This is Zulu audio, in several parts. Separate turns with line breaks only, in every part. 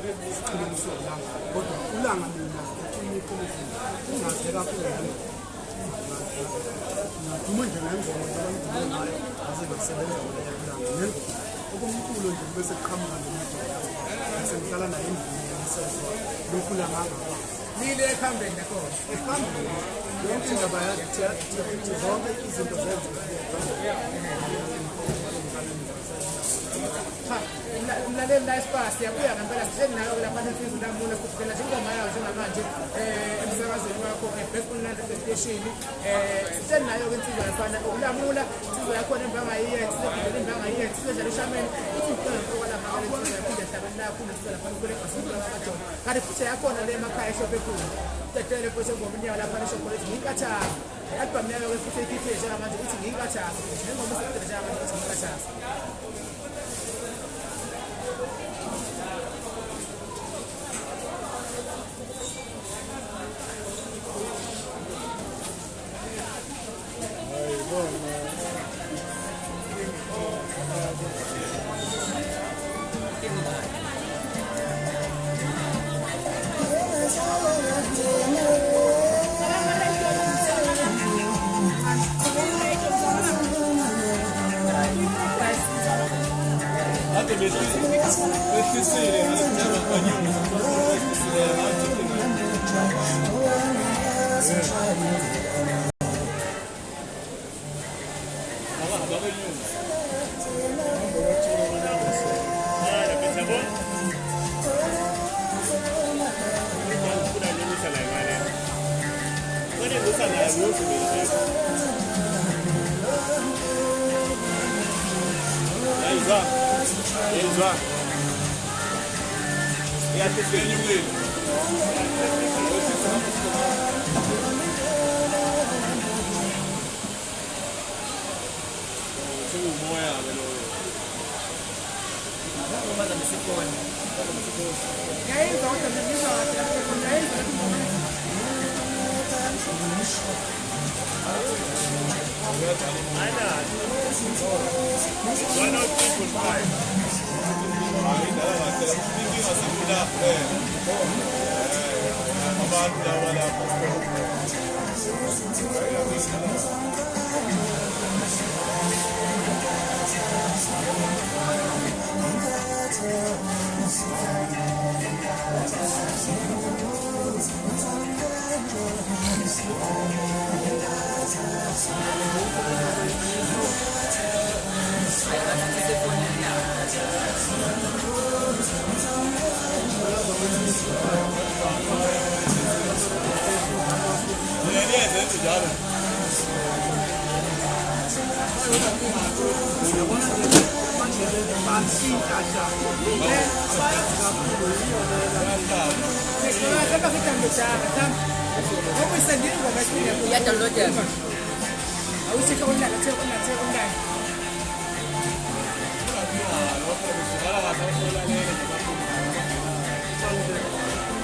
siqinisweni lami kodwa ulanga mina ungaze kakhulu nakhuluma nje ngengoma zabantu ngayo aze basebenza ngolanga ngengoma okumkhulu nje bese kuqhamuka nomuntu sengihlala naye endlini yesezwa lokhu la ngangaba nile ekhambeni lakho ekhambeni yonke indaba yakhe zonke izinto zenziwa umlaleli la espace yabuya ngempela sisenayo lapha nefizwe lamula kuphela ingoma yayo njengamanje emsakazweni wakho Best Online Station sisenayo ke insizwa yafana ulamula insizwa yakho embangayiyethi sebhele embangayiyethi sedlala ishameni uthi uqala okwala mali yaphinde hlabeni lakho nesizwe lapha kule basibula abajona kanti futhi yakhona le emakhaya eshophe khulu tetele bese ngomnyawo lapha eshophe lethi ngikathaza album yayo ke futhi ikhiphe njengamanje uthi ngikathaza ngengoma esedela njengamanje uthi ngikathaza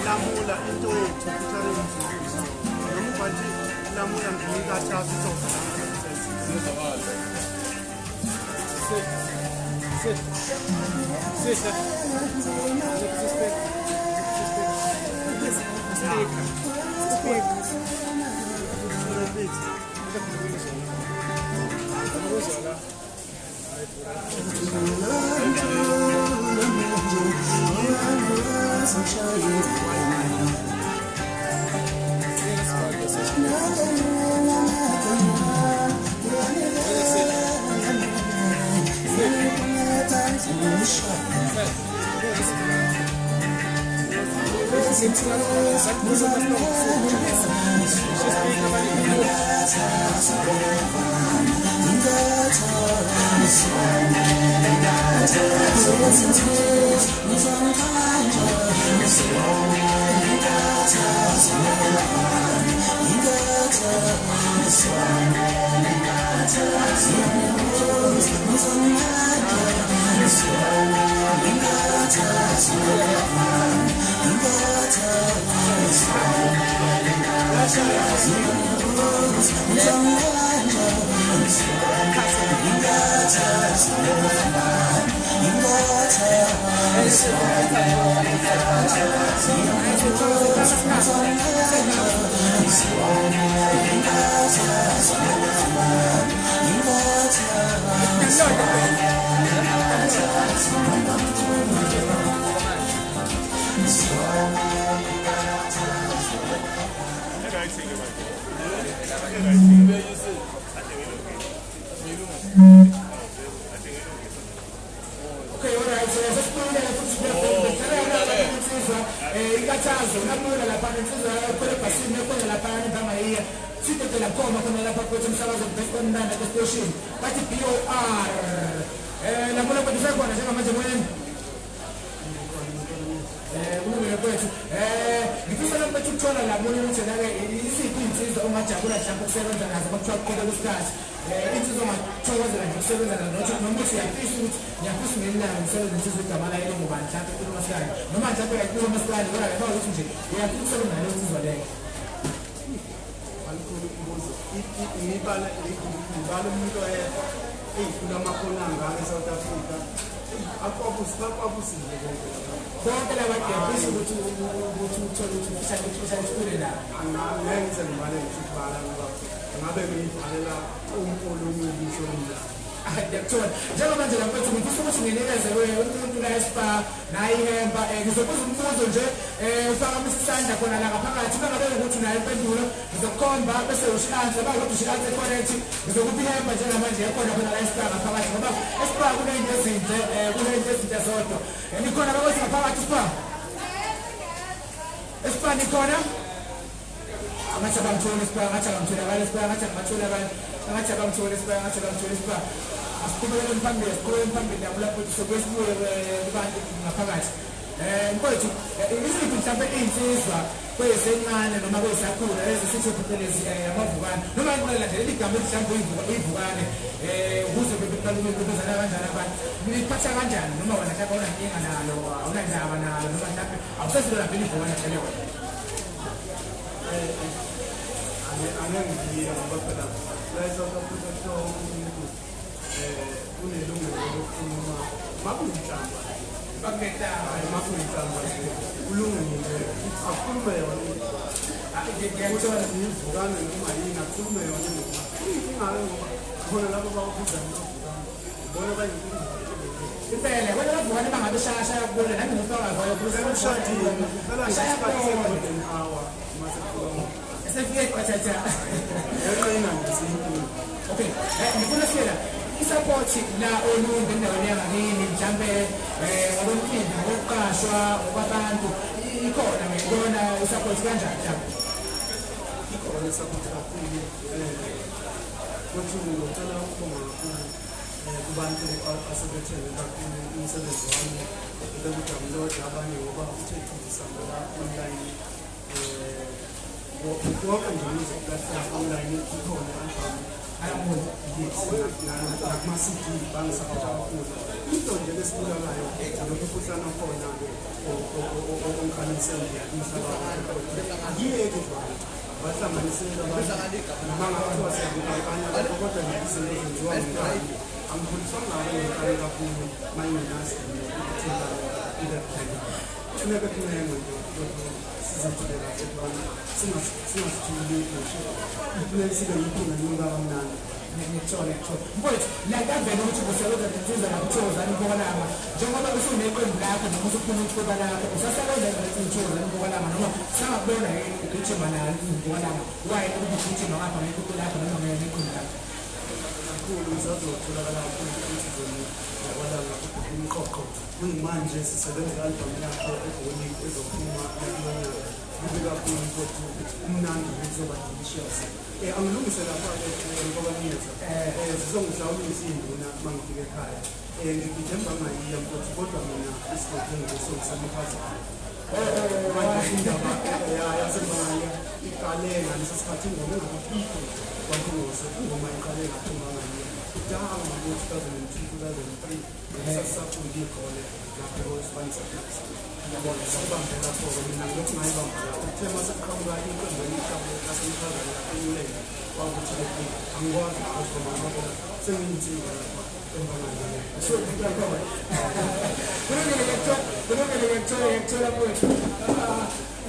Lamula into featuring nomubanje lamula ngikathatha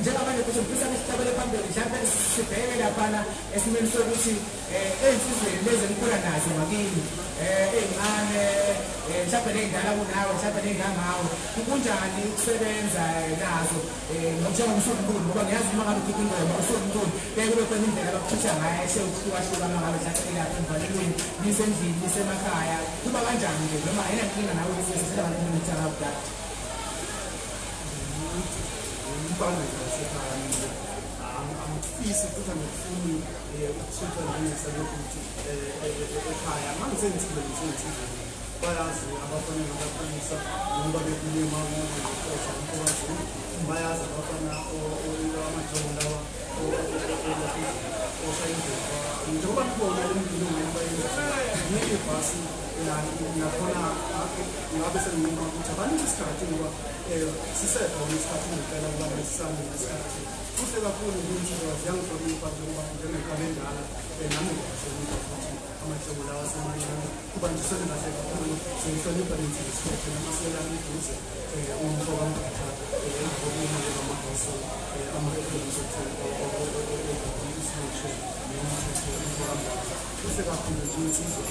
njengamanje kusho ngifisa isihlabele phambili mhlawumbe sibheke laphana esimeni sokuthi ey'nsizweni lezi engikhula nazo ngakini ey'ncane mhlawumbe ney'ndala kunawe mhlawumbe ney'ngangawe kunjani ukusebenza nazo njengomsunguli ngoba ngiyazi uma ngabe ukhipha ingoma usunguli beke kube khona indlela abakuphusha ngayo esewuhlukahlukana ngabe mhlawumbe ilapha emvalelweni nisendlini nisemakhaya kuba kanjani-ke noma ayinankinga nawe sesihlela abantu imithi akakudala
amfisi futhi angifuni ukuthutha njengesalukuthi ekhaya mangisenzile ngisenzile bayazi abafana nabafundisa noma bekulima ngokuqosha umphakathi bayazi abafana amajoni lawa osayindlela njengoba ngibona emndilongweni bayenza ngeke ibhasi nakhona ngabe sengibona ukuthi abaningi isikhathi ngoba sisekhona isikhathi ngempela kuba nesisame nesikhathi kuhle kakhulu ukuthi ziyangihlonipha njengoba njengekale endala nami ngiyahlonipha futhi amajoni lawa asemancane kuba ngisole kahle kakhulu sengihlonipha nensizwa isikhathi namasiyelami eduze umhlobo wamgatha engabokuma ngamahoso amaphilisi kuhle kakhulu nje insizwa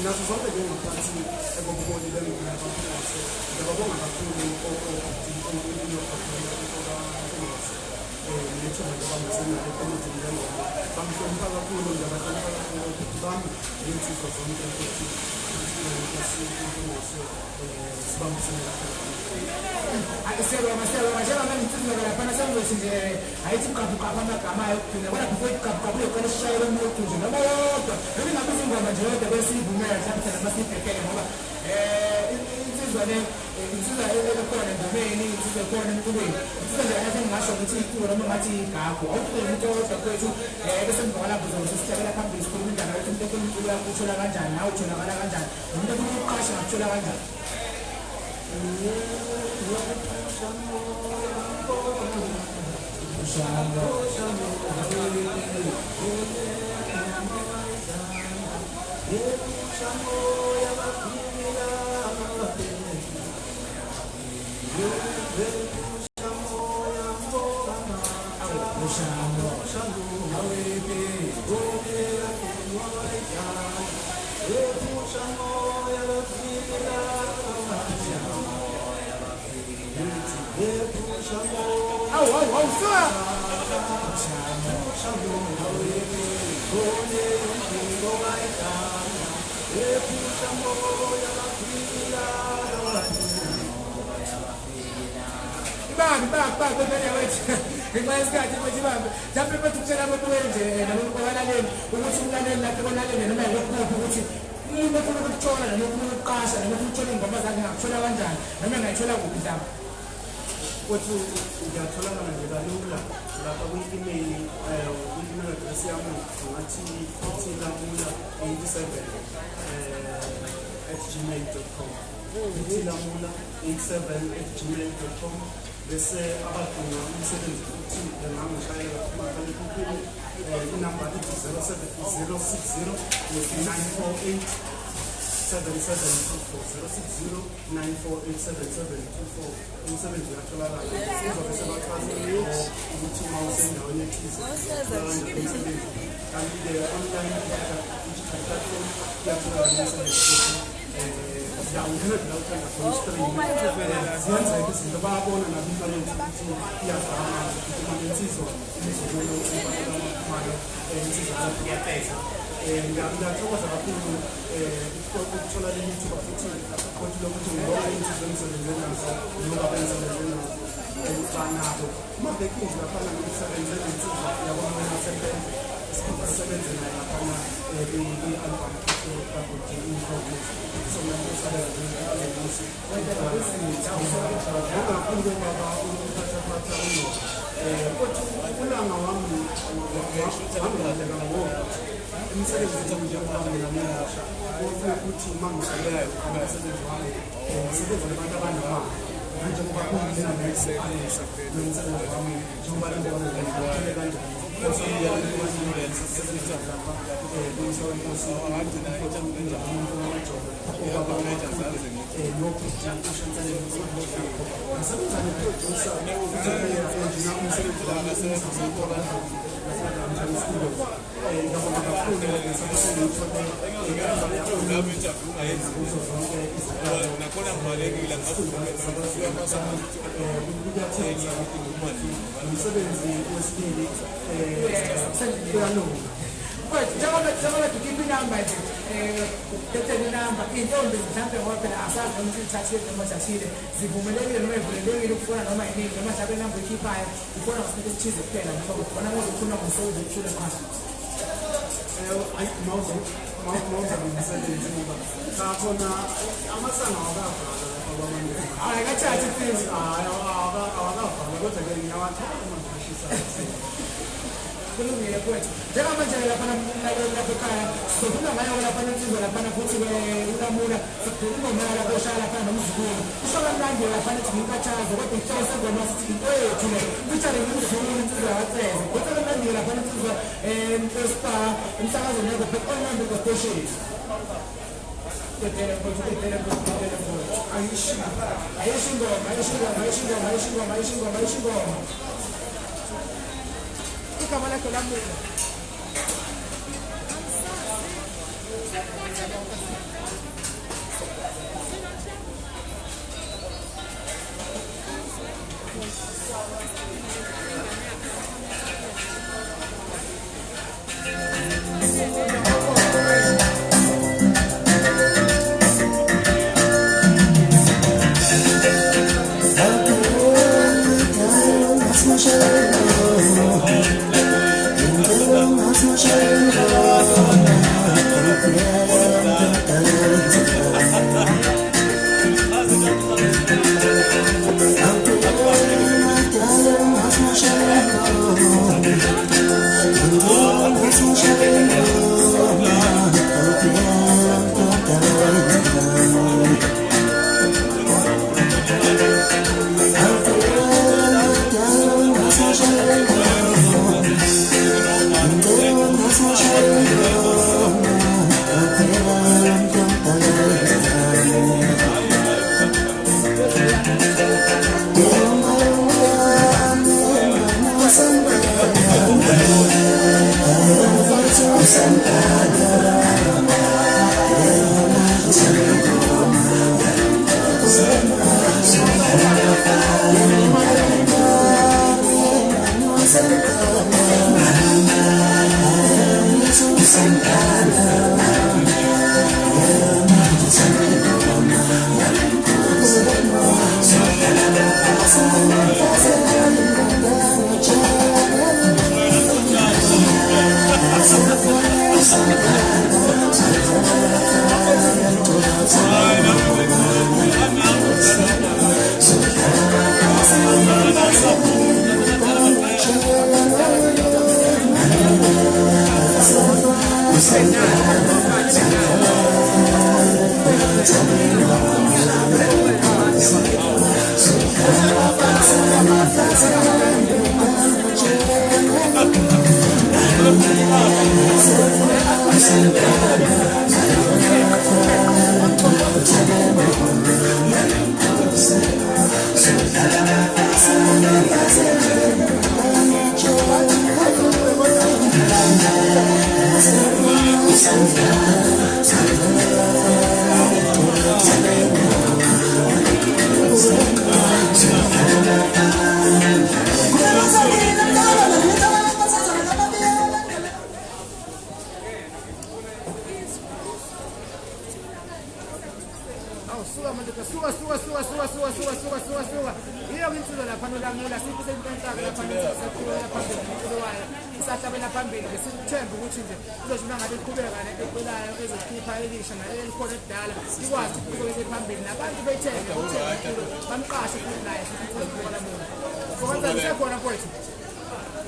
naso zonke njengaphansi ekokubona bengiyabaphilise ngiyababonga kakhulu nethuba njengoba ekomithini lengoma bangihlonipha kakhulu ngiyabahlonipha kakhulu ukuthi bami nensizwa zonke futhi sibambisene kahle
siyabonga njengoba ngitsizwa laphana sengizothi nje ayithi uqabhuqabha amagama ayo kuphina kodwa before uqabhuqabha uyokala sishayela umuntu nje noma yodwa noma ingabe izingoma nje yodwa besiyivumela mhlawumbe noma siyibhekele ngoba insizwa le insizwa ekhona engomeni insizwa ekhona emculweni insizwa nje kahle ngingasho ukuthi iculo noma ngathi igagu awuthole umuntu oyodwa kwethu bese emva lapho uzothi sithabela phambili sikhuluma indaba yokuthi umuntu ekhona umculo yakho uthola kanjani nawe utholakala kanjani nomuntu ekhona ukuqasha ngakuthola kanjani ngesikhathi ukuthi bambe mhlawumbe bathi kutshela abantu wenje nabalaleli ukuthi umlaleli lapho konalele noma yikuphi ukuthi umuntu ofuna ukuthola noma ufuna ukuqasha noma ufuna ukuthola iy'ngoma zakhe ngakuthola kanjani noma ngayithola kuphi mhlawumbe
Otu ngiyatholakala nje kalula lapha kwi-email kwi-email address yami ngathi thilamula87@gmail.com thilamula87@gmail.com bese abadinga umsebenzi futhi bengangishayela kumakhalekhukhwini inamba ithi 060 948 7724 060-948-7724 umsebenzi uyatholakala uzobe sebachazile ukuthi uma usendaweni ethize umsebenzi kanti-ke online digital platform iyatholakala umsebenzi ziyenzeka izinto bayabona nabi-inthanethi ukuthi iyazama ukuthi uma insizwa imizomelo emaphumayo insizwa yapheza ngiyathokoza kakhulu ukuthola le mithuba futhi kodwa lokuthi ngibona insizwa emsebenze nazo noma bensebenze nazo banabo uma bekinje laphana ngikusebenze nensizwa yabona nasebenze sisebenze naye laphana i-album kakuthi i-progress kakhulu baba ukuphathaphatha kodwa ulanga wami wangileka ngoba umsebenzi njengoba nginamiyasha ufuna ukuthi uma ngisebenza umsebenzi wami ngisebenza nabantu abanamali njengoba kuyilena nomsebenzi wami njengoba ngibona kanjani
njengoba tukhipha inamba nje ketheni inamba iy'ntombi mhlawumbe ngoba phela asazi noma sithathile noma sithile zivumelekile noma ivulelekile ukufona noma yinini noma mhlawumbe inamba oyikhiphayo ifona ngasikhathi esithize kuphela noma khona ngozokhuluma ngomsebenzi okuthule phasi
khona amasanga awakavala
hayi kathatha ifisi
awakavala kodwa-ke ngiyawathanda mangishisa
kulungile kwethu njengamanje laphana lapha ekhaya sokhuluma ngayo laphana insizwa laphana futhi ulamula sokhuluma ngayo lapho oshaya laphana nomzukulu kusho kamnandi laphana ethi nginkathazo kodwa isihloko sengoma sithi into yethu le futhane ngimzukulu insizwa yawatseze kodwa kamnandi laphana insizwa espa emsakazweni yakho online station ayishingoma igama lakho lamula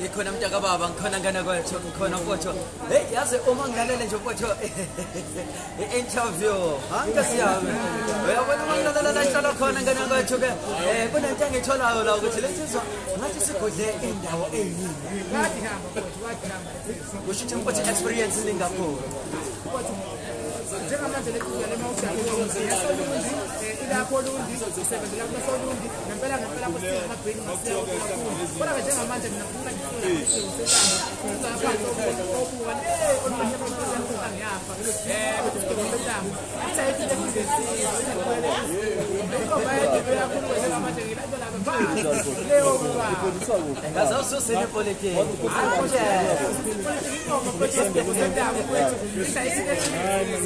ikhona mntaka baba ngikhona ngana kwethu ngikhona mfowethu hey yazi uma ngilalela nje mfowethu i-interview nkasiyami uyabona uma ngilalela ihlala khona ngana kwethu ke kunento engitholayo la ukuthi lesizwa ngathi sigodle indawo eyiningi
wathi hamba mfowethu wathi hamba
kusho ukuthi mfowethu experience ningakhulu
njengamanje lesizwe lemawushaka yasolundi ilapho lundi isebenzela kusolundi ngempela kusika amabheki masiya kakhulu kodwa njengamanje mina ngifuna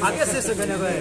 Ake sisi kwenye kwenye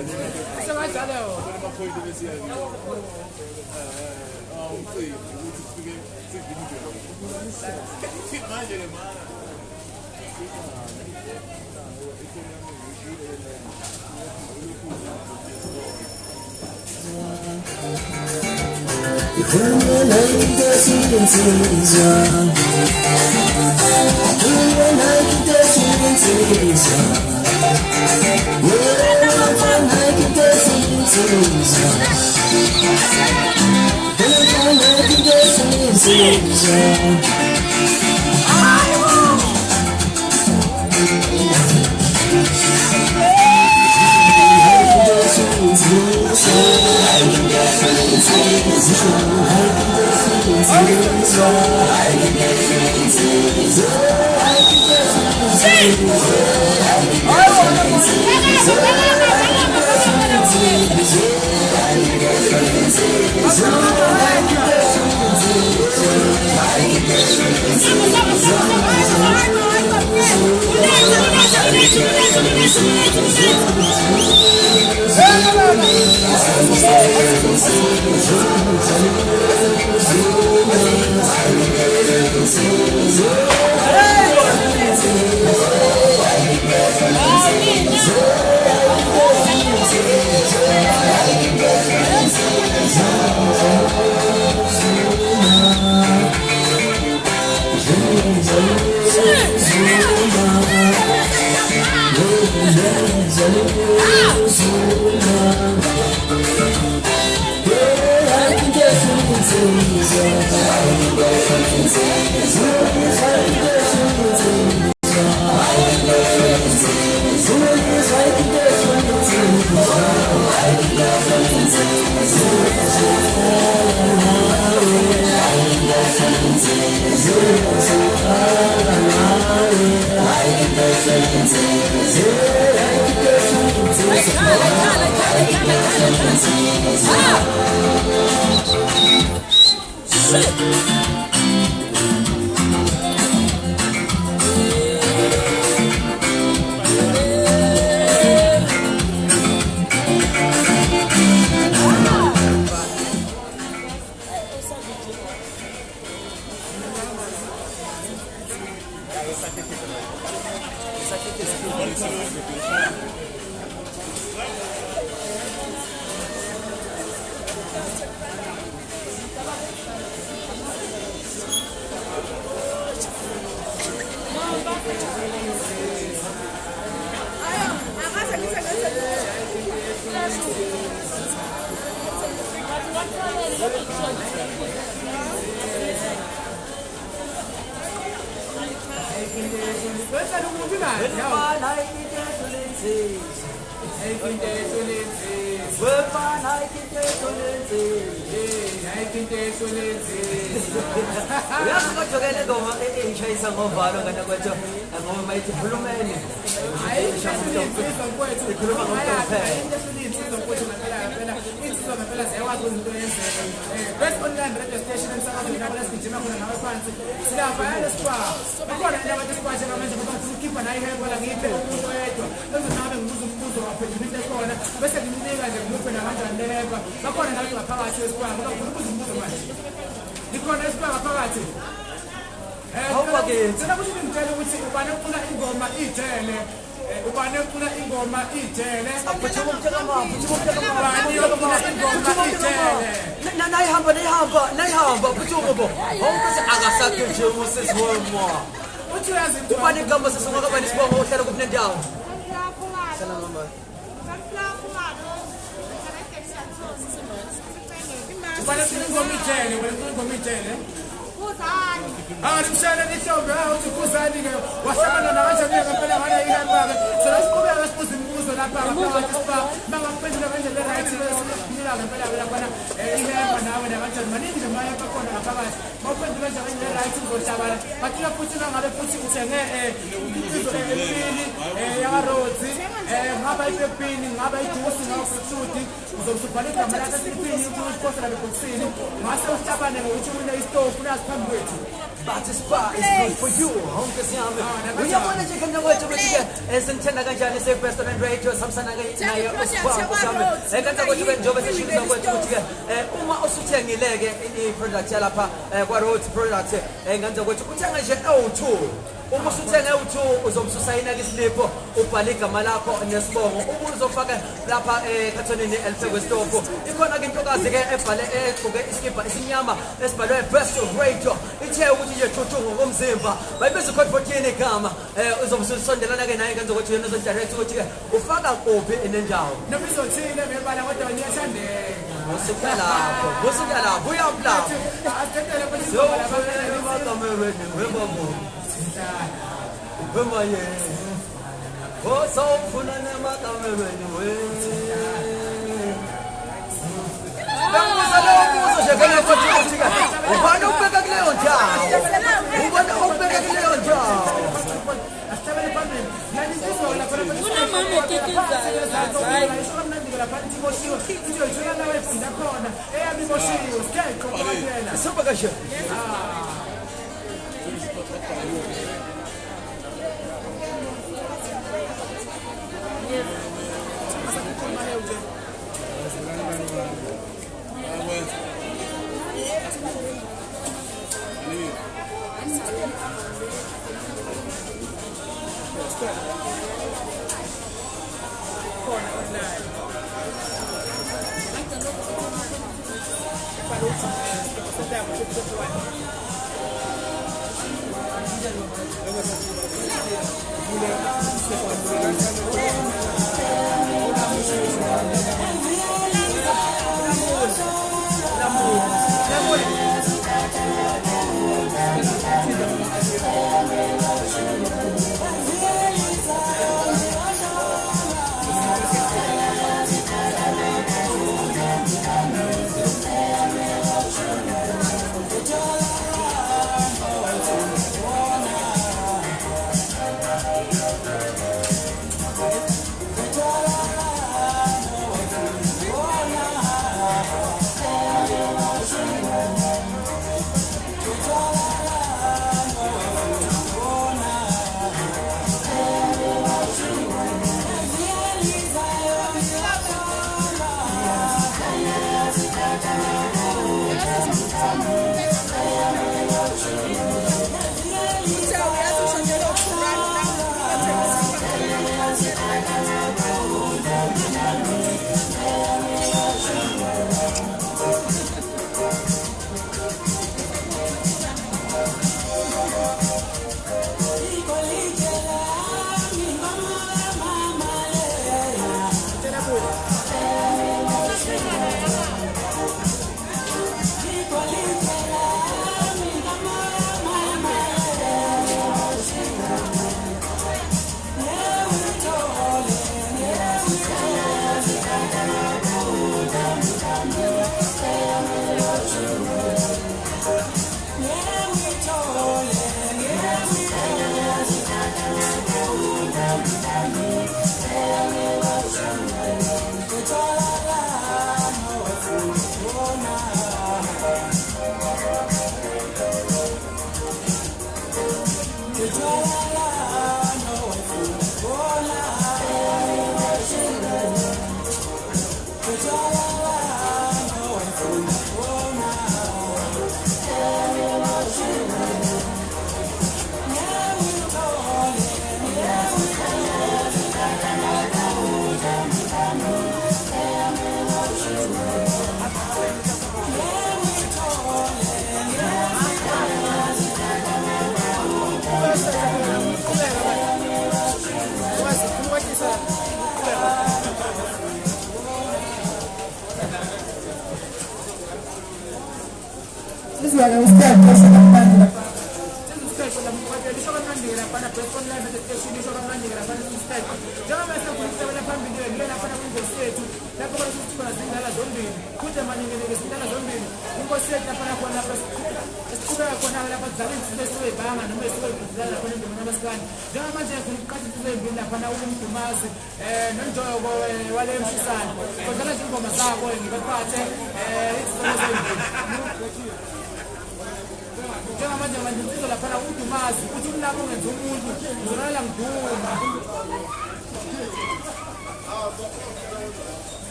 ubani ufuna ingoma ijele
Aphuthuma umthekama, aphuthuma umthekama.
ubani ufuna ingoma ijele
Nayihamba, aphuthuma bo. Wonke akasakho nje usisi woma.
uthi uyazi
Ubani igama sesingakaba nesibongo uhlala kuphi nendawo.
ubani ufuna ingoma ijele ubani ufuna ingoma ijele Alimshana nihlombe uthi kuzani-ke wahlangana nakanjani ngempela ngale ihamba-ke sona siqhubeka sibuza imibuzo lapha ngaphakathi siba bangakuphendula ngendlela e-right sinika ngempela-ke laphana ihemba nawe nakanjani maningi nje mayemba khona ngaphakathi mawuphendula nje ngendlela e-right uzohlabana bathina futhi nangabe futhi uthenge imikhiqizo emibili yakarodzi ngaba ipepini ngaba ijusi ngaba ufruthi uzobe usubhala igama lakho esiliphini ukusipostela bebhokisini ngase uhlabane ngokuthi uwine isitofu nasi phambi kwethu
But spa is good for you. Honke siyami. Uyabona nje khona kwethu ukuthi esithanda kanjani se-Best on Radio samsana nayo spa sami. Kanti kwethu njengoba sishilo kwethu ukuthi uma usuthengileke i-product yalapha kwa Rhodes Products ngenza kwethu uthenga nje L2. Uma usuthenga u2 uzomsusayina isilipho ubhala igama lakho nesibongo uma uzofaka lapha ekhathonini elifekwe stove ikhona ke intokazi ke ebhale egqoke iskipa esimnyama esibhalwe Best of Radio ithe ukuthi nje thuthu ngokomzimba bayibiza code 14 igama uzomsusondelana ke naye kanze ukuthi yena uzodirect ukuthi ke ufaka kuphi enendawo
noma izothile ngebala kodwa ngiyathandeka
usuka lapho uyamplapha
asithetele futhi
so Wema ye, kosa ufuna nemakamerweni we. Banguza lo muzo shekela futhi ukuthi ke. Ubani ubeka kuleyo ndawo? Ubani ubeka kuleyo ndawo?
asithabele phambili nani sizwa lapha
Unamama ekekezayo, hayi.
lapha imoshiwe izoyithola nawe ephinda khona eyami imoshiwe sikeqo kwakuyena
Super kashe.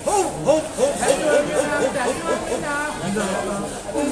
Ho, ho, ho, ho, ho, ho, ho, ho, ho, ho, ho, ho,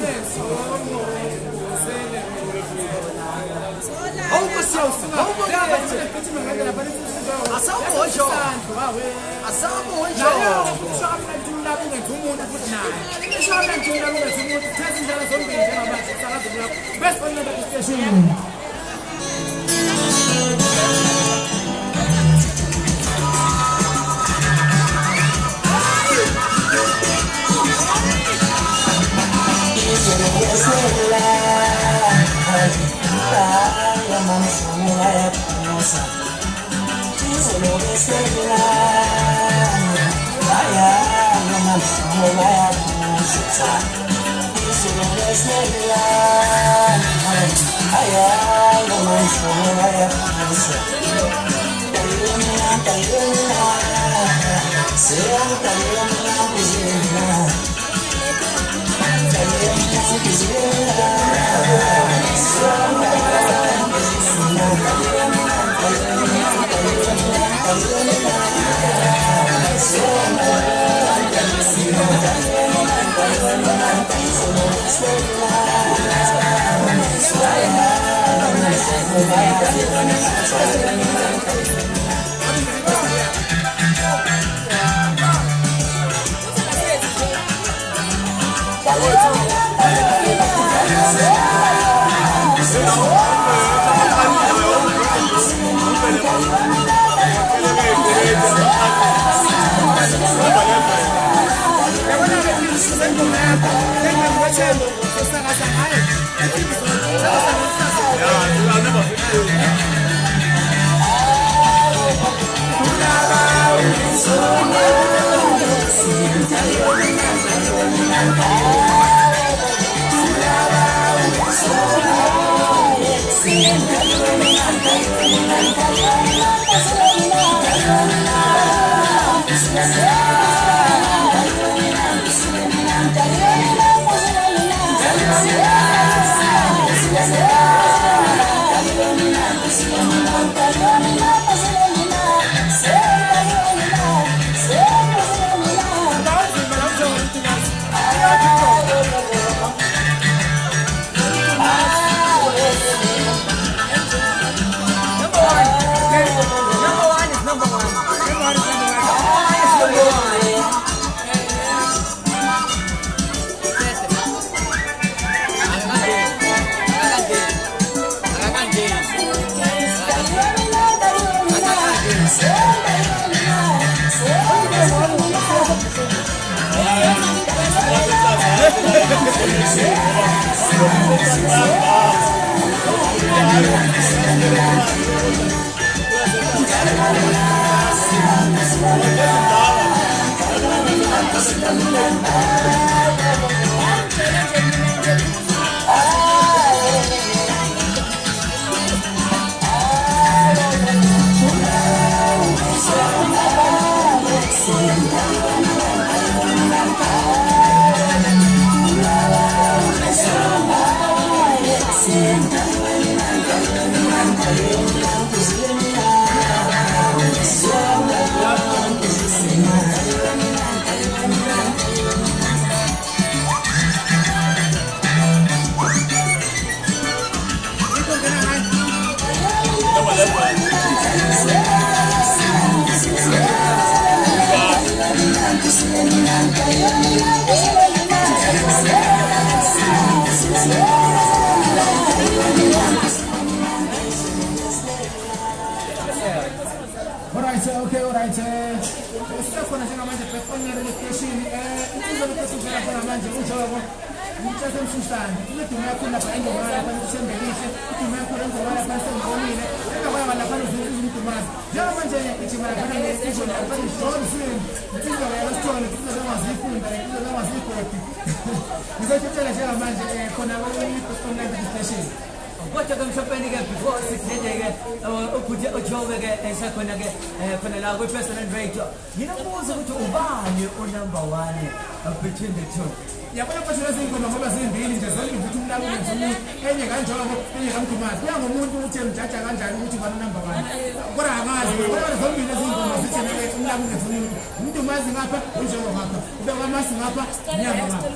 Between the two.
yabona phela izingoma ngoba zimbili nje zonke futhi umlawuli ngifuna enye kanjalo enye kamdumazi kuya ngomuntu ukuthi emjaja kanjani ukuthi bana number 1 kodwa angazi kodwa zombili izingoma zithi umlawuli ngifuna umdumazi ngapha unjengo ngapha ube kwamasi ngapha nyama ngapha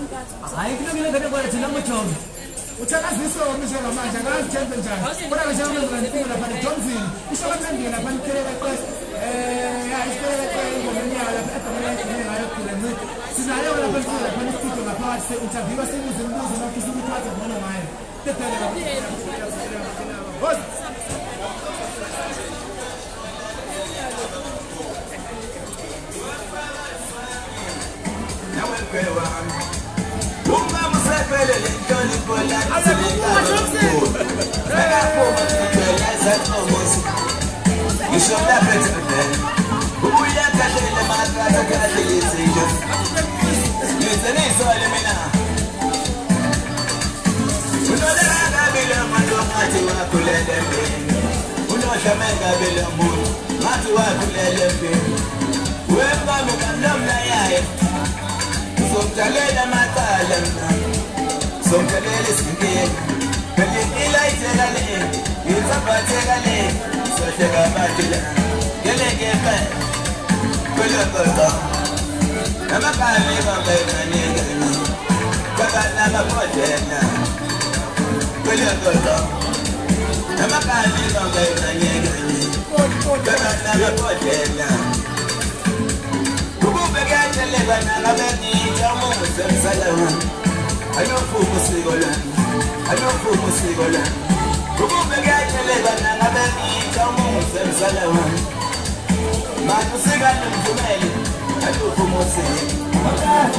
hayi kulungile ngene kwa thina mojobe
uthakaziso omisho ngamanje akazithenze njani kodwa njengoba ngifuna lapha Johnson isho kaphambili lapha ikhelele qesi ishelele ingoma nyaka lapha ebhamela ngayo khona nci sinayo lapha sifuna lapha istudio ngaphakathi se-interview asibuze imibuzo nofisa ukuthi wazi ngcono ngayo tethele
Somtalela makala somtalela singeni belila itela le izaphatheka le sohleka batela geleke phe kwelokolo amakali babekane kakana babodena kwelokolo amakali babekane kakana babodena ubekele bana ngabeni jamu semsalawa anofumo sigolana ubekele bana ngabeni jamu semsalawa manje sigana mvumeli anofumo sigolana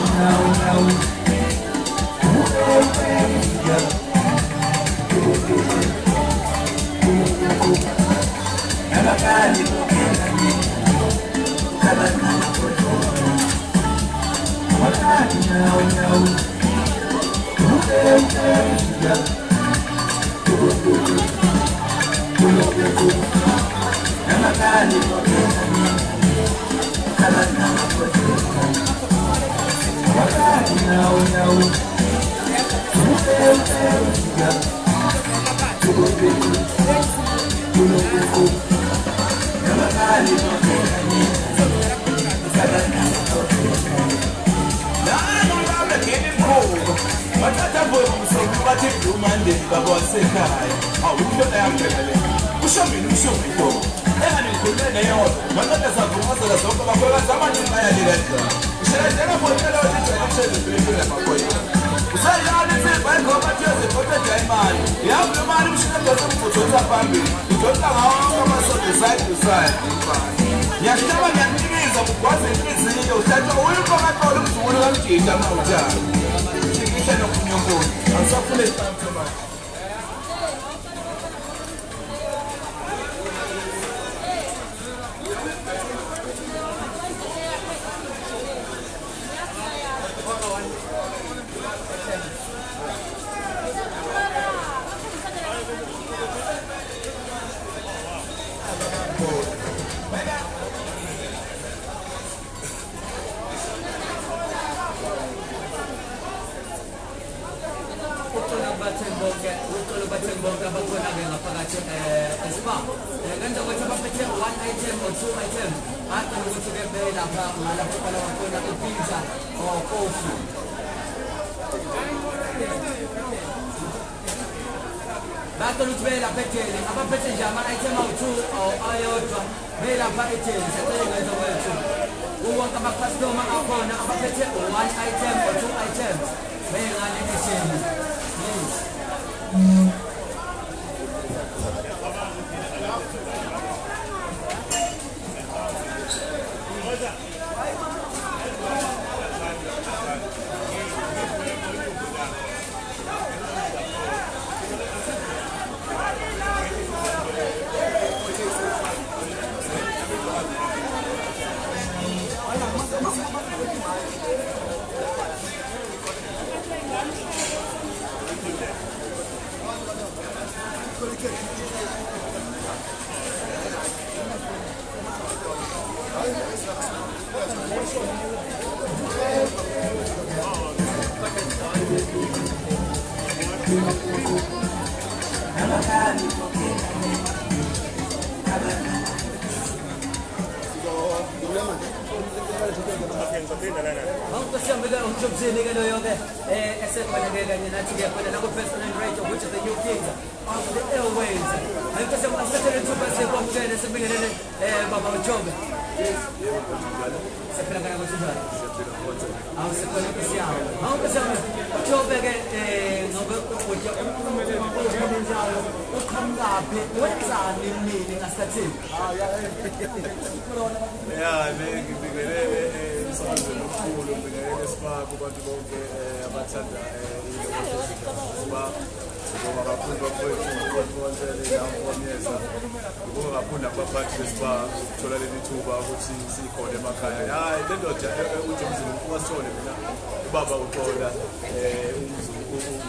which is the new kings of the airways. And because I'm second to pass the bomb and it's a million Baba Job. I'm second to see how Job again. Come up, what's our meaning as that's it?
Yeah, I think something cool. We spark about the Abatanda. Wakapunda kwetu kuonyesha wakapunda babati spa thola lethuba ukuthi sikhona emakhaya hayi lento nje uthi umzulu wasole mina ubaba uqola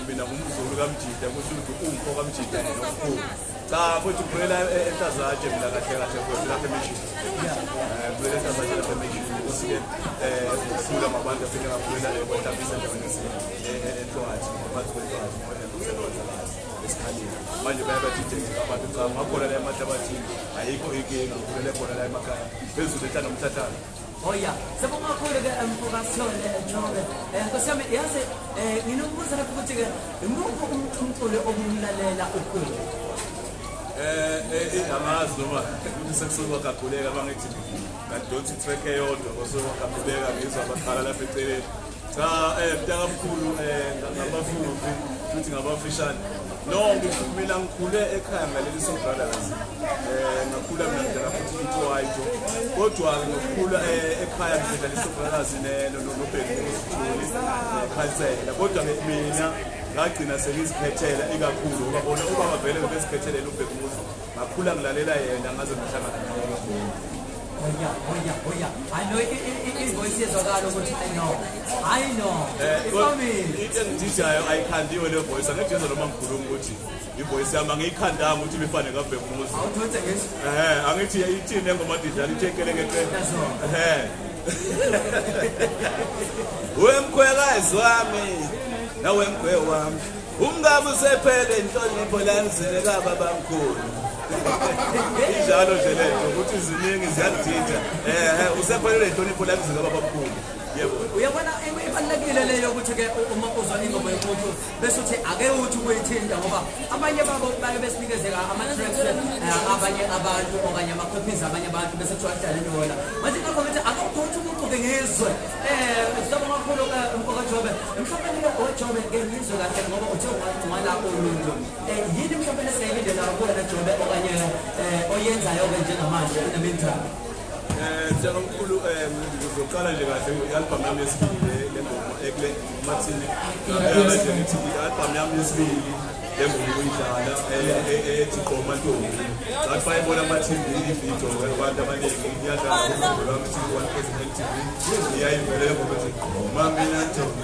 mina ngumzulu kaMjida kusho ukuthi umfo kaMjida nokukhulu cha futhi kuphela entazaje mina kahle kahle futhi lapha emission kuphela entazaje lapha emission usike sula mabantu afika kaphela kwethabisa nje entwathi bathi kwetwathi manje bayabathi abantu cha ngakhona la emahlabathi ayikho inkinga kuphela khona la emakhaya phezulu ethanda umthathana
oya sabonga kakhulu ke emfokasole Jobe nkosiyami yazi nginombuzo lapho ukuthi ke imuphi umculo obumlalela ukhulu
amazi noma sekusuka kakhuleka bangithi ngadonsi track eyodwa osoka kakhuleka ngizwa abaqala lapha eceleni cha mntakamkhulu ngabafundi futhi ngabafishane no ngifumela ngikhule ekhaya ngaleli sobrothers ngakhula mina ngidlala futhi itwaito kodwa ngokukhula ekhaya ngidlala isobrothers nobheki khansela kodwa mina ngagcina sengizikhethela ikakhulu ubabona ubaba vele bezikhethele ubheki muzi ngakhula ngilalela yena ngaze ngihlangana naye
Oya. I know it voice is I know. It's for me.
I can't do the voice. I'm not just a man the voice I'm going to can't down to be funny up the most. I'm going to eat in them about it and take it. When Quella is Wami, now when Quella, Ungabu Seped and Tony Polans and the Gababam Ijalo jeleto ukuthi ziningi ziyadida usephelele Tony Polans ngababamkhulu yebo
uyabona ebalekile leyo ukuthi ke uma uzwa ingoma yomuntu bese uthi ake uthi kuyithinta ngoba abanye babo bake besinikezeka ama tracks abanye abantu okanye ama copies abanye abantu bese kuthiwa wona manje ngakho ukuthi akawuthi umuntu ke ngizwe sabonga kakhulu umfoka Jobe mhlawumbe lo Jobe ke ngizwe kahle ngoba uthi ungala oluntu yini mhlawumbe lesingayindlela ukubona Jobe okanye oyenzayo ke njengamanje in the meantime
njengamkhulu ngizoqala nje kahle i-album yami yesibili le ngoma ekule Martin nje ngithi i-album yami yesibili le ngoma uyidlala ethi Gqoma Ntombi ngathi bayibona ama-TV ividiyo abantu abaningi ngiyadlala umculo wami ethi one president TV ngiyayivele le ngoma ethi Gqoma mina Ntombi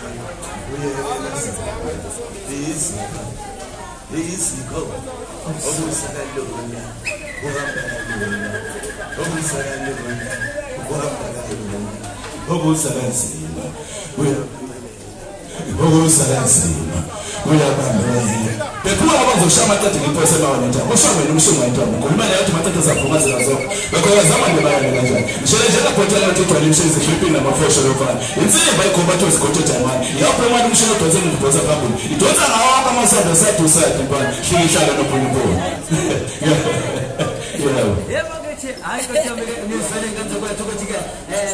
uyela isiko obusalona
Obusalazima uyabambela bekuwa abazoshama tata ngipose bawana njalo ushame nomshunga intamo ngolima yathi matata zaphuma zelazo bekhoya zamanje bayana kanjani shele njela photela ukuthi twali mshezi flipping namafosho lofana insini bayikhomba to zikothe jamani yapho manje umshelo doze ngibhoza phambili idonsa ngawa kamasado side side bani hlikihlala nophunguphungu
yebo ngithi hayi kodwa ngizwele ngenze kwethu ukuthi ke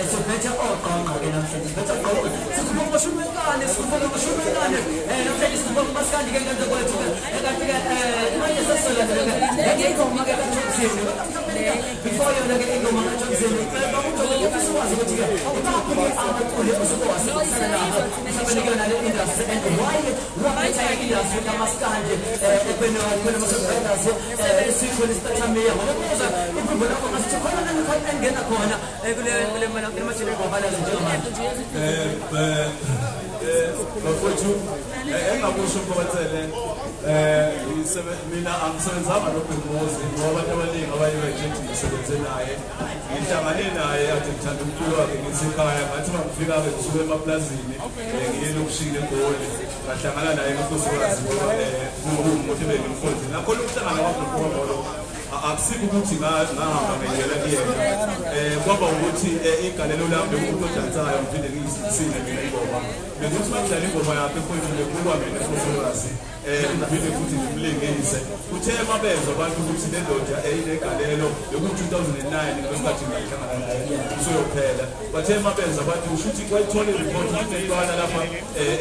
siphethe oqonqa ke namhlanje siphethe oqonqa sikhuluma shumekane namhlanje sikhuluma maskandi ke ngenze kwethu kanti ke manje sesole ngiyayikoma ke kaThokozini before yona ke ingoma kaThokozini bakuthi ukufisa ukuthi ke awuthaphi abaculi osokwazi ukusebenza mhlawumbe ke nale industry and why industry kamaskandi ekwena masebrothers sikhona isiphathamia ngoba ibona ukuthi khona ngena khona kule mashini ngobala njengamanje
bafowethu engakusho mphakathele mina angisebenzanga noBhekhozi ngoba abantu abaningi abayi-agent ngisebenze naye ngihlangane naye ade ngithanda umculo wakhe ngisekhaya ngathi uma ngifika-ke ngisuke emaplazini ngiye lokushini eGoli ngahlangana naye ngekosikazi umuntu ebengimkhonzi nakhona ukuhlangana kwaNgqongqolo akusikho ukuthi ngahamba ngiyela kuyena kwaba ukuthi igalelo lami lomuntu odansayo ngiphinde ngiyisine mina ingoma bekuthi makudlala ingoma yakhe ekhonjile kuba mina ekosikazi ngiphinde futhi ngimlingise kuthe mabenza abantu ukuthi le ndoda inegalelo yokuthi 2009 ngesikhathi ngahlangana naye usoyophela bathe mabenza abantu ushuthi kwayithola ireport kuneyibala lapha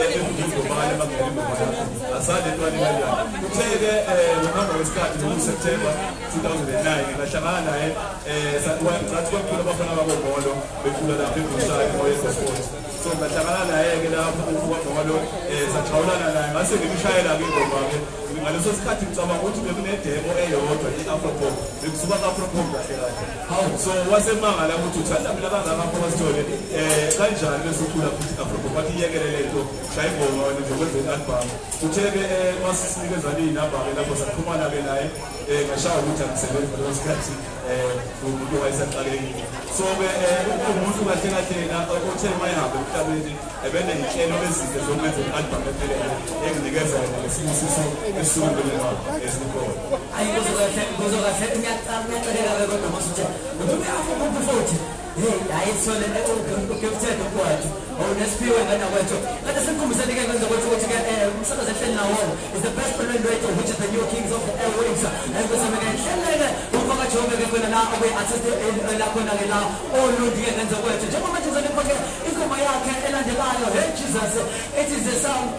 engumzobane bangena ingoma yakhe asale ntwana kanjani kuthe-ke ngokuhamba kwesikhathi ngoSeptember 2009 ngahlangana naye ngathi kwaphula abafana baboMolo bekhula lapha eGushayi ngoyegosport so ngahlangana naye-ke lapho ukwabomolo saxhawulana naye ngase ngimshayela-ke ingoma-ke ngaleso sikhathi ngicabanga ukuthi bekunedemo eyodwa i-afropop bekusuka ku-afropop kahle kahle hawu so wasemangala ukuthi uthanda mina kangakapho wasithole kanjani bese ukhula futhi i-afropop bathi iyekelele nto shaya ingoma nizokwenza i-album kuthe-ke masisinikezana iy'namba-ke lapho saxhumana-ke naye ngashaya ukuthi angisebenzi ngaleso sikhathi umuntu wayesaqalekile so-ke umuntu kahle kahle othe mayihambe emhlabeni ebeney'nhlelo ezinhle zokwenza i-album ephelele enginikeza yona ngesibisiso esisungulelwa esikhona
hayi kuzokahle ngiyaceleka-ke kodwa masuthi umuntu futhi hayi sole ukuthetha kwethu nesiphiwe ngana kwethu kade sikhumbusane-ke kwenza kwethu ukuthi-ke umsakazo ehleli nawo is the best online radio which is the new kings of the airwaves kusameke hleleke umphakathi-ke khona la okuyi-artist lakhona-ke la olundi-ke ngenza kwethu njengoba manje ngizonipha-ke ingoma yakhe elandelayo hey Jesus it is the sound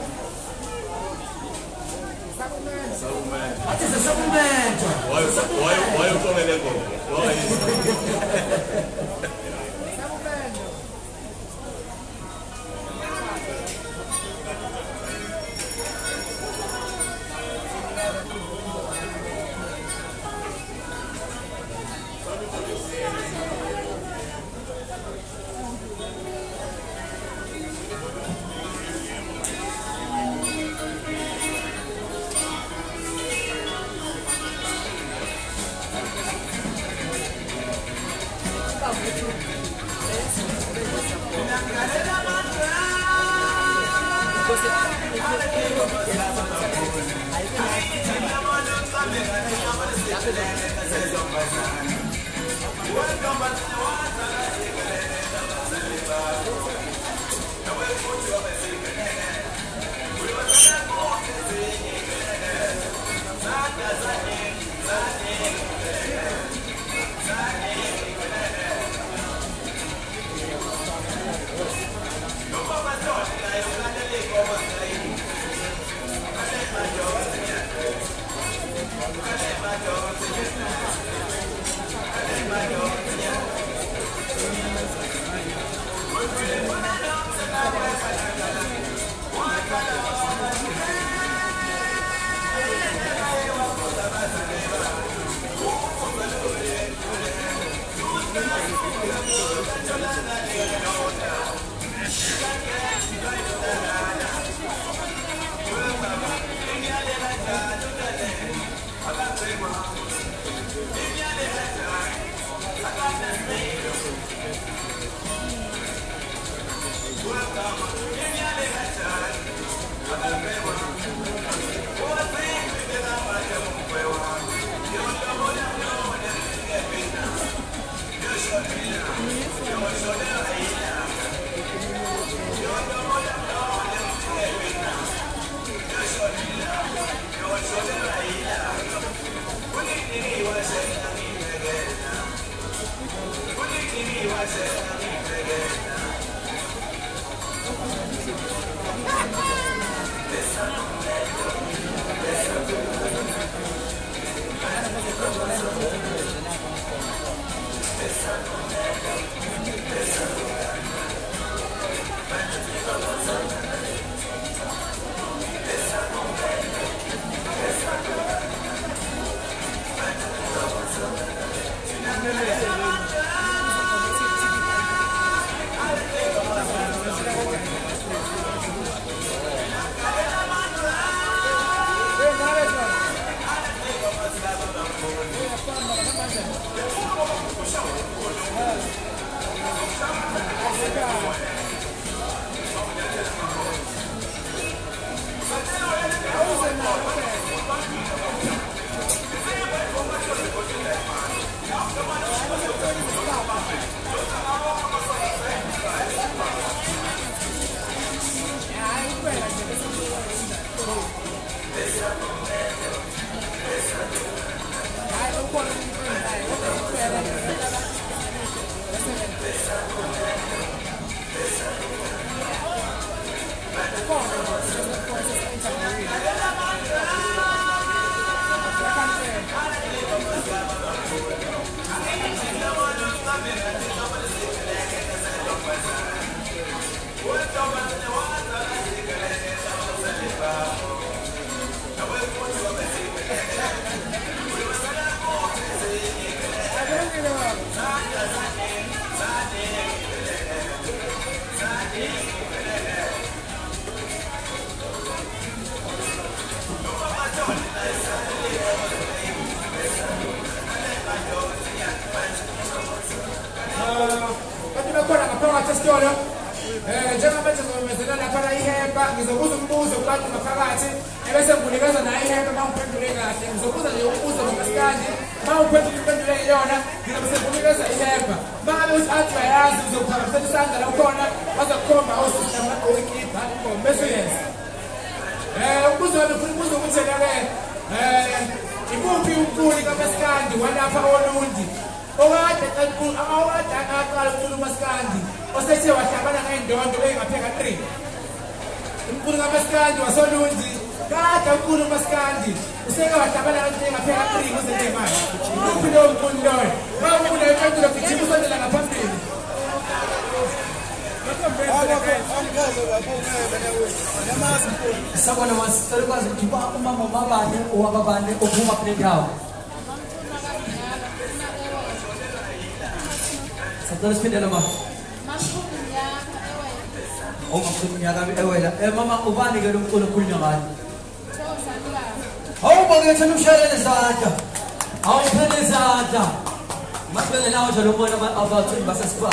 What is the supplement?
Why you calling that go? Why
I'm
Pastor. Njengamanje ngizomenzela lapha ihemba ngizobuza umbuzo kubantu ngaphakathi ebese ngibunikeza nayo ihemba mawuphendule kahle ngizobuza nje umbuzo ngomaskandi mawuphendule yona ngizobe sekunikeza ihemba mangabe uthi athi bayazi uzophakamisela isandla la ukhona bazokukhomba osistema okipa bese yenza umbuzo wami ufuna umbuzo ukuthi ke ikuphi umculi kaMaskandi walapha oLundi okade aqala ukukhuluma uMaskandi osethe wahlabana ngeendondo engapheka 3 umculi kaMaskandi wasoLundi kade ukhuluma uMaskandi useke wahlabana ngeendondo engapheka 3 kuze ngemali ukuphi lo mculi loyo mawufuna impendulo gijima usondela ngaphambili
Sabona masicela kwazi ukuthi umama mabane owababane ophuma kule ndawo. Sacela siphindele mama. Makhulunyaka ewela. Mama ubani ke lo mculo okhulunywa ngani? Awubonge thina umshayelele izandla. Awuphele izandla. Masibele nawo nje lo mbona abathi basesipa.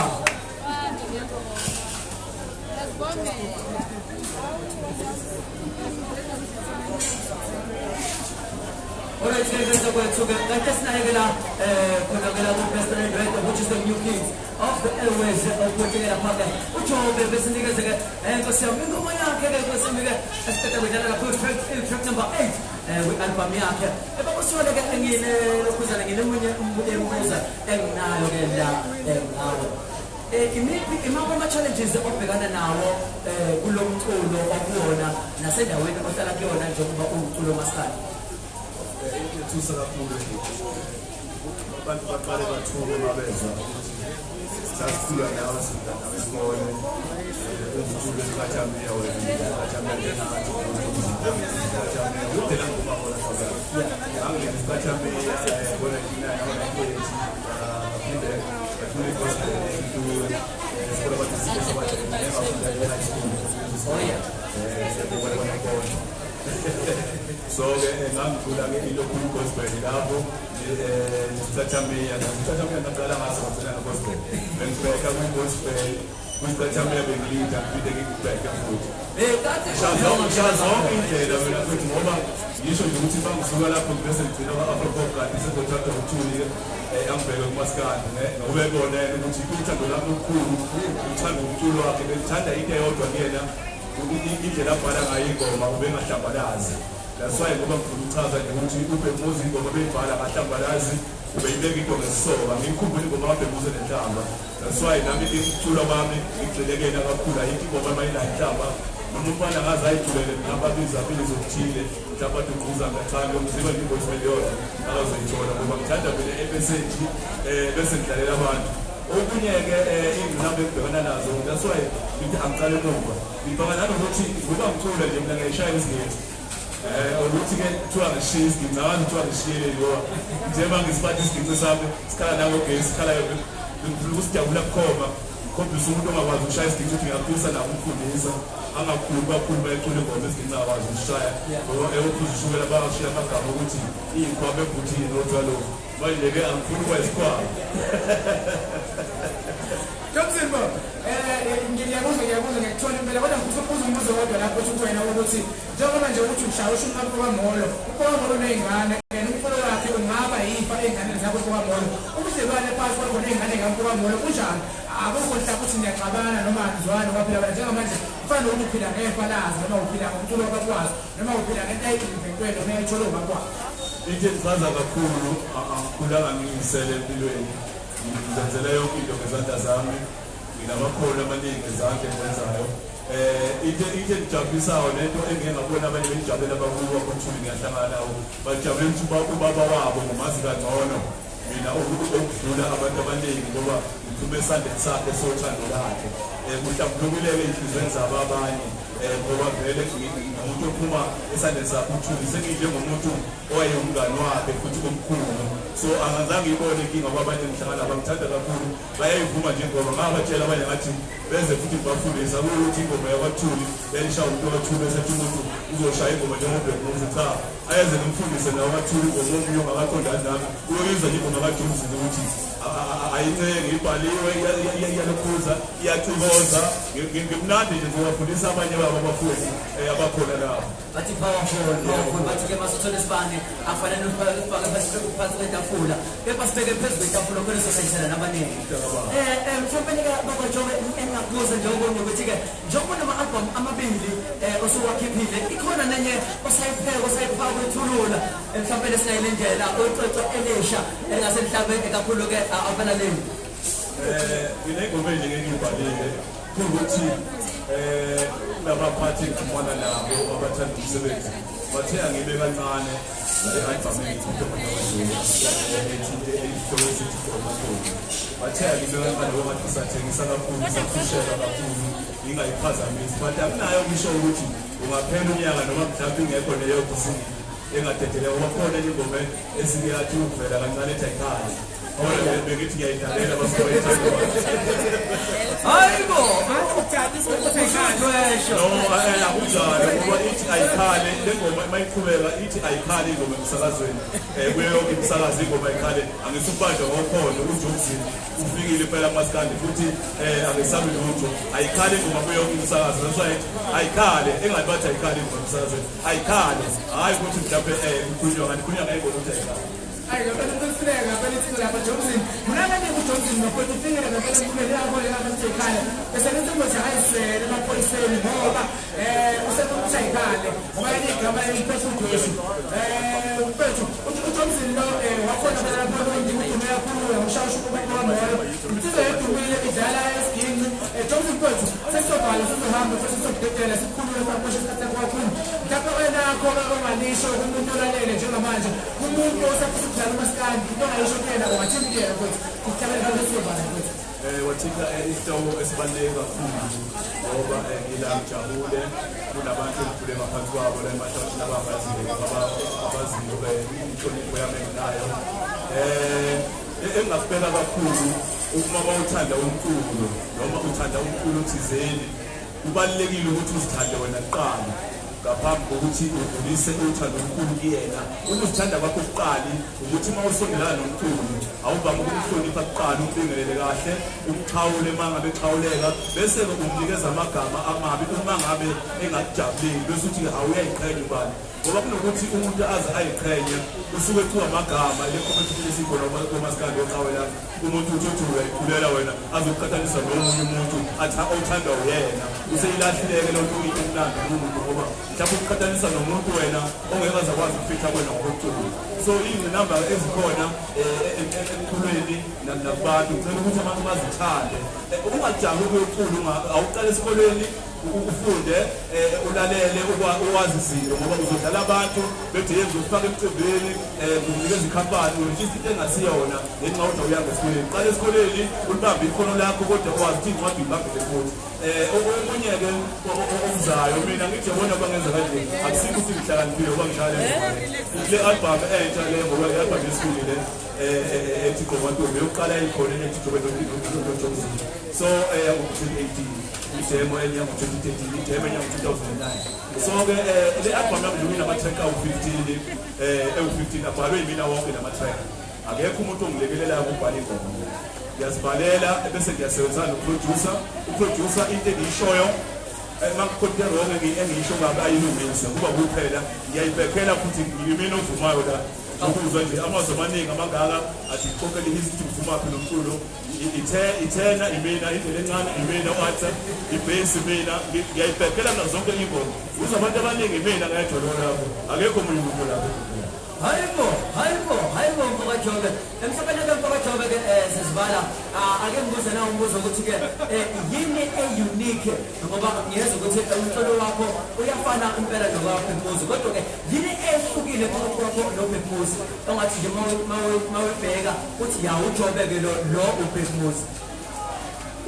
Alright, guys, so let us now get which is the new kings of the airways putting it up there. Which all the business again and go say, we go my track number 8 with Alpha Miaka. If I was trying to get in imama challenges obhekana nawo kulomculo okubona nasendaweni ohlala kuyona njengoba umculo maskandi
Ethusa kakhulu abantu baqale bathuke babezwa sasikhula nawe singana wesikole umculo esikhathamiya wena esikhathamiya nathi udela ngoma bona sabazi angeke esikhathamiya bona kina nawe phinde bathule gospel esikole bathi sibathi so ngangicula ke ilokhu gospel lapho nisithathamiya ngaqala ngaso ngicula gospel bengibheka gospel kwisithathamiya bengilida phinde ngibheka futhi shazo indlela mina futhi ngoba ngisho nje ukuthi bangisuka lapho bese ngicina Afro Pop kanti sekuthatha uthuli angibheke kuMaskandi ngoba ebona ukuthi uthando lami okukhulu uthanda umculo wakhe bethanda into eyodwa kuyena indlela abhala ngayo ingoma ubengahlambalazi. That's why ngoba ngifuna uchaza nje ukuthi ubhemuza ingoma beyibhala ngahlambalazi ubeyibeka into ngesoka ngikhumbula ingoma kabhemuza nenhlamba. That's why nami ukucula kwami ngigxilekela kakhulu ayithi ingoma mayinanhlamba noma umfana ngaze ayijulele ngababiza phela zokuthile mhlawumbe adukuza ngachanga umzimba ngiboswe yona akazoyithola ngoba ngithanda mina epeseji bese ngidlalela abantu okunye-ke ingqinamba ekubhekana nazo that's why ngithi angicale emuva ngibhekana nanokuthi ngoba ngicula nje mina ngiyayishaya isigeti ukuthi-ke kuthiwa ngishiye isigeti nabantu kuthiwa ngishiyele ngoba njengoba ngisiphathe isigeti sami sikhala nangogesi sikhalayo ukusijabula bukhoma khombisa umuntu ongakwazi ukushaya isigeti ukuthi ngiyaphisa nabo umfundisa angakhulu kakhulu bayecula ingoma esigeti ngakwazi ukushaya ngoba ewophuza ushukela bayashiya amagama ukuthi iy'nkwama ebhuthini notshwalo manje-ke angifuni ukuba isikhwama
Jobsimbo, ngiyabuza ngiyakuthola impela kodwa ngifuna ukubuza umbuzo kodwa lapho uthi wena ukuthi njengoba nje ukuthi ushawusha uMamolo uney'ngane and umfolo wakhe ungaba yifa ey'nganeni zakho uMamolo ubudlelwane phakathi kwakho ney'ngane kaMamolo kunjani akukho mhlawumbe ukuthi ngiyaqabana noma ngizwane kwaphela bona njengamanje kufana nokuthi uphila ngefalazi noma uphila ngomculo wakwazi noma uphila ngento ayiventweni noma ayithole ngakwazi
into engichaza kakhulu angikhulanga ngiyisele empilweni ngizenzela yonke into ngezandla zami nginamakhono amaningi ngezandla engiwenzayo into engijabulisayo nento engike ngabona abanye beyijabulela abakuwa konthuli ngiyahlangana nawo bajabulela ukuthi ubaba wabo ngumazi kangcono mina okudlula abantu abaningi ngoba ngiphume esandleni sakhe sothando lakhe mhlawumbe lokulele ey'nhliziyweni zabo abanye ngoba vele umuntu ophuma esandleni sakhe uThuli senginjengomuntu owayengumngani wakhe futhi komkhulu so angazange ngibone inkinga kwabanye engihlangana bangithanda kakhulu bayayivuma nje ngoba ngabatshela abanye ngathi beze futhi bafundisa ukuthi ingoma yakwaThuli yayishaya umuntu wakwaThuli esethi umuntu uzoshaya ingoma njengoBhek Mosi cha ayenze ngimfundise nawo kwaThuli ngomuntu ongakaqondani nami uyoyizwa nje ingoma kaJohnson ukuthi ayincenge ibhaliwe iyalokhuza iyacuboza ngimnandi nje ngiyafundisa abanye babo abafundi abakhona lapho
bathi powerful bathi ke masithole isibane afanele ukufaka phansi kwetafula kepha sibeke phezu kwetafula khona sosayisela nabaningi mhlawumbe babajobe engakubuza njengoba ukuthi ke njengoba nama-album amabili osuwakhiphile ikhona nenye osayipheka osayiphaka kwethulula mhlawumbe lesingayile ndlela ococo elisha engase mhlawumbe kakhulu-ke abalaleli
inengoma engiyibhalile kuwukuthi labaphathi ngifumana nabo abathanda umsebenzi bathe angibe kancane bathe angibe kancane ngoba ngisathengisa kakhulu ngisaphushela kakhulu ngingayiphazamisi but akunayo ngisho ukuthi ungaphela unyaka noma mhlawumbe ingekho leyo bhizinisi engadedele ngoba khona enye ingoma esike yathi ukuvela kancane ethi ayikhali bengithi ngiyayidalela basibayithanda
hayibo
akunjalo ngoba ithi ayikhali le ngoma mayiqhubeka ithi ayikhali ingoma emsakazweni kuyo yonke imisakazi ingoma ayikhali angisukubanjwa ngokhondo uJohnson ufikile phela kumasikandi futhi angisabi lutho ayikhali ingoma kuyo yonke imisakazi that's why ayikhali engathi bathi ayikhali ingoma emsakazweni ayikhali hayi ukuthi mhlawumbe kukhulunywa ngayingoma ukuthi ayikhali
Ay, yo tengo que explicar, pero es que la Johnson, una vez que Johnson no puede tener la pena de comer algo de la mexicana. Ese no se puede hacer, no puede ser moda, usted no puede sacar, vaya que va a ir peso peso. Peso, Johnson no, va a poner la mano en el que me ha puesto, un chavo como el nombre. Entonces, tú me le da la skin, Johnson peso. Se sopa, se sopa, se sopa, se sopa, se sopa, se sopa, Kapena kona romanisho umuntu olalele njengamanje umuntu osafisa umaskandi into ayisho kuphela wathintela ukuthi ukuthabela lesibana ukuthi
wathika isitowo esibaluleke kakhulu ngoba ngila ngijabule kunabantu engivule ngaphansi kwabo la emashashi lababaziyo abaziyo inhlonipho yami enginayo engingakubeka kakhulu uma bawuthanda umculo noma uthanda umculo thizeni kubalulekile ukuthi uzithande wena kuqala ngaphambi kokuthi udlulise uthando omkhulu kuyena ukuzithanda kwakho kuqali ukuthi uma usondelana nomculo awuvame ukuhlonipha kuqala umbingelele kahle umxhawule mangabe exhawuleka bese umnikeza amagama amabi uma ngabe engakujabuleli bese uthi awuyayiqhenya ubani ngoba kunokuthi umuntu aze ayiqhenye usuke ethiwa amagama le competition esikhona komasikandi oxhawela umuntu uthi uyayikhulela wena azokuqhathanisa nomunye umuntu athi awuthanda uyena useyilahlileke lonto uyimnandi umuntu ngoba mhlawumbe ukuqhathanisa nomuntu wena ongeke azakwazi ukufitha kwena ngokuculo so izinamba ezikhona emculweni nakubantu ngicela ukuthi abantu bazithande ungajahi ukuyoculo awuqala esikolweni ufunde ulalele ukwazi izinto ngoba uzodlala abantu bethi yenza ukufaka emcimbini ukunikeza ikhampani ukuthi into engasiyona ngenxa yokuthi awuyanga esikoleni qala esikoleni ulibambe ikhono lakho kodwa wazi ukuthi incwadi uyibambele futhi omunye-ke okuzayo mina ngithi yabona bangenza kanje akusikho ukuthi ngihlakaniphile ngoba ngishaya le album entsha le ngoba i-album yesibili le ethi Gqomantombi yokuqala ikhona ethi Johnson so ngo-2018 idemo enye yango-2013 idemo enye yango-2009 so-ke le album yami nje inama-track awu-15 ewu-15 abhalwe yimina wonke nama-track akekho umuntu ongilekelelayo ukubhala ingoma ngiyazibhalela bese ngiyasebenzana uproducer into engiyishoyo makukhonto wrong engiyisho kabi ayilungise kuba kuphela ngiyayibhekela futhi ngiyimina ovumayo la ukuzwa nje amazwi amaningi amangaka athi kokele history ngivumaphi nomculo ithena imina indlela encane imina uAtha ibase imina ngiyayibhekela nazo zonke ingoma uzwa abantu abaningi imina ngayajolola lapho akekho omunye umuntu lapho hayibo mfakajobe emhlabeni mfakajobe sesibala ake ngibuze nawe umbuzo ukuthi-ke yini e-unique ngoba ngiyeza ukuthi umculo wakho uyafana impela nokaBhek Mosi kodwa-ke yini ehlukile phakathi kwakho noBhek Mosi ongathi nje mawubheka uthi uJobe-ke lo uBhek Mosi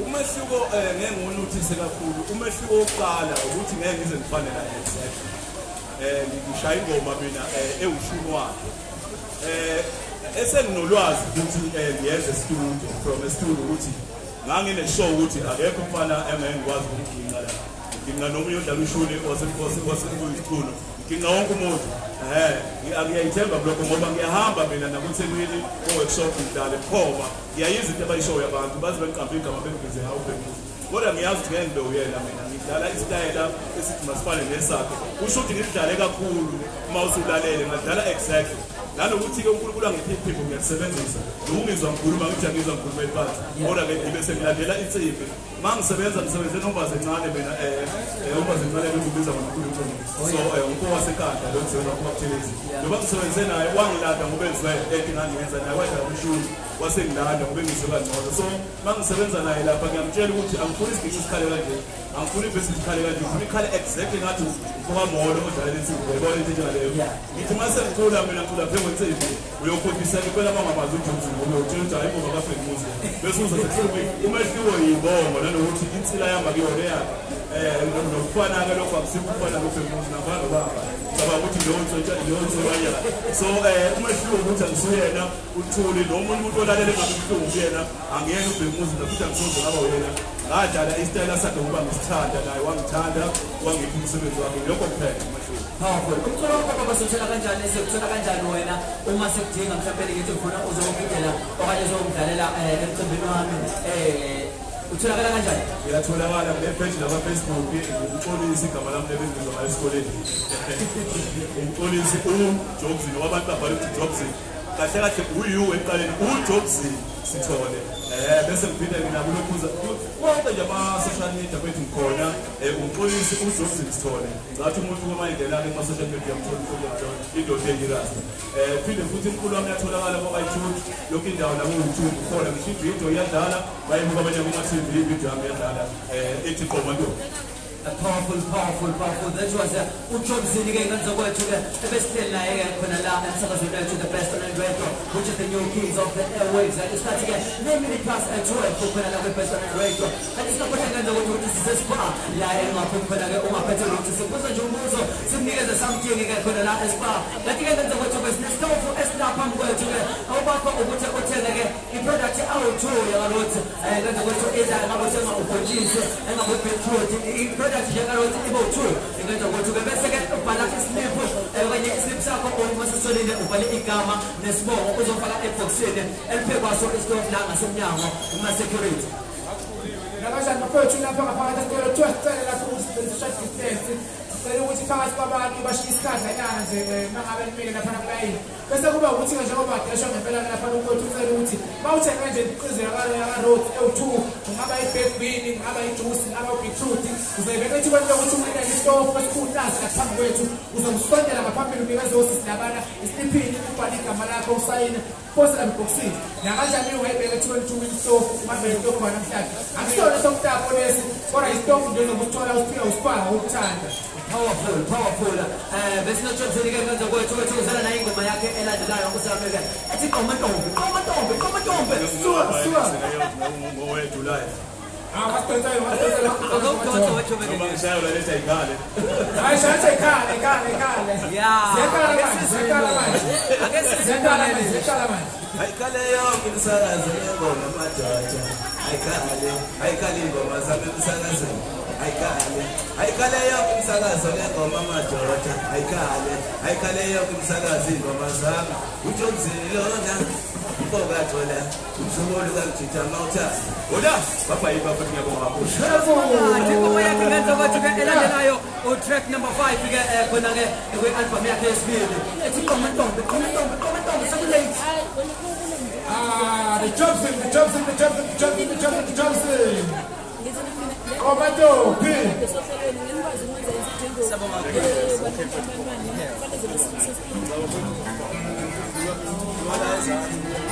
umehluko ngeke ngiwunothise kakhulu umehluko wokuqala ukuthi ngeke ngize ngifane naye exactly ngishaya ingoma mina ewushumi wakhe esenginolwazi ukuthi ngiyenze studio from a studio ukuthi ngangineshow ukuthi akekho umfana engengikwazi ukuginqa la nginga nomunye odlala ushuni osekuyisiculo nginga wonke umuntu ngiyayithemba lokho ngoba ngiyahamba mina nakuThekwini workshop ngidlale khoma ngiyayizwa into abayishow yabantu bazi bengiqambe igama bengibize hawu bekuthi kodwa ngiyazi ukuthi ngeke ngibe uyena mina ngidlala isitayela esithi masifane nesakhe kusho ukuthi ngidlale kakhulu uma usulalele ngadlala exactly nanokuthi-ke uNkulunkulu angiphiphi ngiyasebenzisa ngizwa ngikhuluma ngithi angizwa ngikhuluma ephansi kodwa ke ngibe sengilandela insimbi uma ngisebenzise nombazi encane mina umbazi encane bengibiza ngoNkulunkulu so unkowasekhanda lo ngisebenza kumaButhelezi njengoba ngisebenzise naye wangilanda ngoba enziwe into engangiyenza naye wadlala umshuni wasengilanda ngoba engizwe kangcono so uma ngisebenza naye lapha ngiyamtshela ukuthi angifuni isigixi sikhale kanje angifuni ibhesi likhale kanje ngifuna ikhale exactly ngathi ukamolo odlala lensimbi uyayibona into enjengaleyo ngithi uma sengicula mina ngicula phe kwensimbi uyokhombisela impela bangamazi uJohnson ngoba utshela ukuthi hayi ngoba kaFred Musa bese uzosethi umehliwo yibongo nanokuthi insila yamba kuyona yakhe nokufana-ke lokho akusikho ukufana noFred Musa nafana nobaba cabanga ukuthi leyonto bayela so umehliwo ukuthi angisuyena uthuli noma umuntu olalele ngabe ubuhlungu kuyena angiyena uBhekumuzi futhi angisoze ngaba uyena ngadlala isitayela sakhe ngoba ngisithanda naye wangithanda wangipha umsebenzi wakhe lokho kuphela umehliwo
powerful umculo wakho baba sothola kanjani sekuthola kanjani wena uma sekudinga mhlawumbe ngithi ufuna uzongidlela okanye uzongidlalela emcimbini wami utholakala kanjani
ngiyatholakala kule-page lakwa-Facebook umxolisi igama lami lebengizwa ngayo esikoleni umxolisi uJobson wabantu babhala ukuthi Jobson kahle kahle uyu ekuqaleni uJobson Sithole bese ngiphinde mina kulokhuza wonke nje ama-social media bethu ngikhona umxolisi uJobson Sithole ngathi umuntu kumayindelana kuma-social media mthola indoda engirazi phinde futhi imkhulu wami yatholakala ko-iTunes lokhu indawo naku-YouTube khona ngisho ividiyo iyadlala bayibuka abanye kuma-TV ividiyo yami yadlala ethi Qomando.
Powerful. That was uJobson ke ngenza kwethu ke ebesihleli naye ke khona la emsakazweni wethu the best on radio which is the new kings of the airwaves isikhathi ke 9 minutes past 12 khona la best on radio kanti singakhona ngenza ukuthi sisespa la engaphi khona ke ungaphethe ukuthi sibuza nje umbuzo sinikeze something ke khona la espa kanti ke ngenza kwethu ke sinesitofu esilapha kwethu ke awubakho ukuthi uthenga ke iproduct awu2 yakalothi ngenza kwethu eza ngabothenga ubhontshisi engabophethuthi iproduct njengaloti ibo2 ingenza ukuthi ke bese ke ubhala islip okanye islip sakho uma sisolile ubhale igama nesibongo uzofaka eboxini eliphekwaso istofu la ngasemnyango uma security
nabashaka mfowethu lapha ngaphakathi esikole twasicela lapho social distance sicela ukuthi phakathi kwabantu bashiye isikhadlanyana nje mangabe nimile lapha kulayini bese kuba ukuthi njengoba badeshwa ngempela lapha ukwethu ucela ukuthi bawuthenga nje iqhizi yaka-road ewu2 kungaba i-baked bean kungaba ijuice kungaba i-beetroot uzayibeka ethi kwento ukuthi uwina isitofu esikhulu nazi ngaphambi kwethu uzomsondela ngaphambili unikeze osisi labana isliphini ubhale igama lakho usayine posela ebhokisini nakanjani ungayibeka ethi win isitofu umabele isitofu namhlanje akusona sokutapho lesi kodwa isitofu nje uzokuthola usiphila usipaka ukuthanda
powerful besinoJobson ke ngenza kwethu uzala naye ingoma yakhe elandelayo usameke ethi Qomantombi suwa
ngoweJuly
Masithola
ngishaya ulaleta ikhale
hayi shaya ikhale ziyakhala manje
ayikhale yonke imisakazo yengoma madoda ayikhale ingoma zami emsakazweni ayikhale yonke imisakazo yengoma madoda ayikhale yonke imisakazo ingoma zami uJobson lona Bogathola umzukulu kaJita Mauta ola baba yiba futhi ngiyabonga kakhulu
ingoma yakhe ngenza kwethu ke elandelayo track number 5 ke khona ke kwi-album yakhe yesibili ethi Qomantombi sekulate
the Jobson Qomantombi
Sabonga.